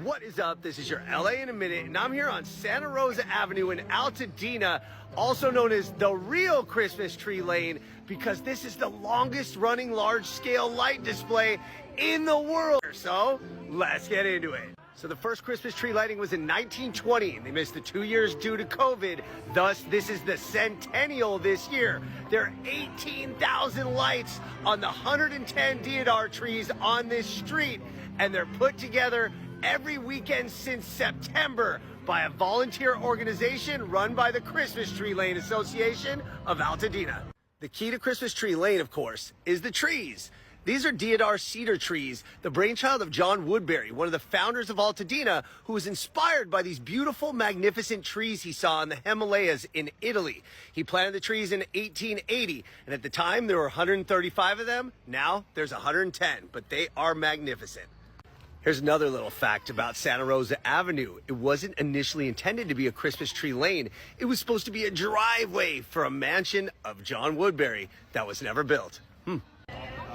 What is up? This is your LA in a minute, and I'm here on Santa Rosa Avenue in Altadena, also known as the real Christmas tree lane, because this is the longest running large-scale light display in the world. So let's get into it. So the first Christmas tree lighting was in 1920, and they missed the 2 years due to COVID. Thus, this is the centennial this year. There are 18,000 lights on the 110 deodar trees on this street, and they're put together every weekend since September by a volunteer organization run by the Christmas Tree Lane Association of Altadena. The key to Christmas Tree Lane, of course, is the trees. These are deodar cedar trees, the brainchild of John Woodbury, one of the founders of Altadena, who was inspired by these beautiful, magnificent trees he saw in the Himalayas in Italy. He planted the trees in 1880, and at the time there were 135 of them. Now there's 110, but they are magnificent. Here's another little fact about Santa Rosa Avenue. It wasn't initially intended to be a Christmas tree lane. It was supposed to be a driveway for a mansion of John Woodbury that was never built.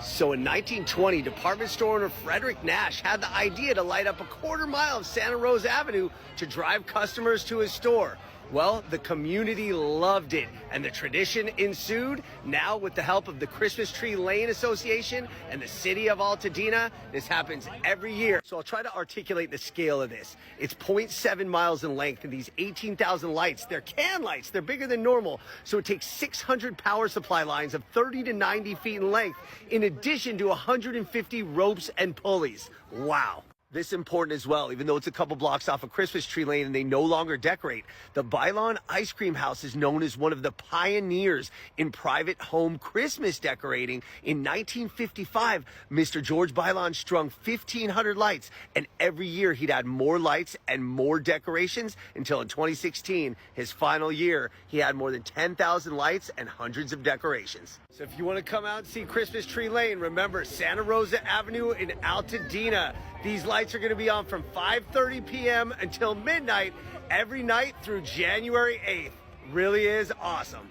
So in 1920, department store owner Frederick Nash had the idea to light up a quarter mile of Santa Rosa Avenue to drive customers to his store. Well, the community loved it, and the tradition ensued. Now, with the help of the Christmas Tree Lane Association and the city of Altadena, this happens every year. So I'll try to articulate the scale of this. It's 0.7 miles in length, and these 18,000 lights, they're can lights. They're bigger than normal, so it takes 600 power supply lines of 30 to 90 feet in length, in addition to 150 ropes and pulleys. Wow. This is important as well, even though it's a couple blocks off of Christmas Tree Lane and they no longer decorate. The Bailon Ice Cream House is known as one of the pioneers in private home Christmas decorating. In 1955, Mr. George Bailon strung 1,500 lights, and every year he'd add more lights and more decorations until in 2016, his final year, he had more than 10,000 lights and hundreds of decorations. So if you want to come out and see Christmas Tree Lane, remember Santa Rosa Avenue in Altadena. These lights are going to be on from 5:30 p.m. until midnight every night through January 8th. Really is awesome.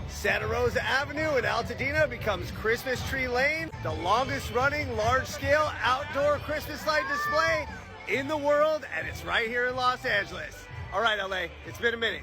Santa Rosa Avenue in Altadena becomes Christmas Tree Lane, the longest running large-scale outdoor Christmas light display in the world, and it's right here in Los Angeles. All right, LA, it's been a minute.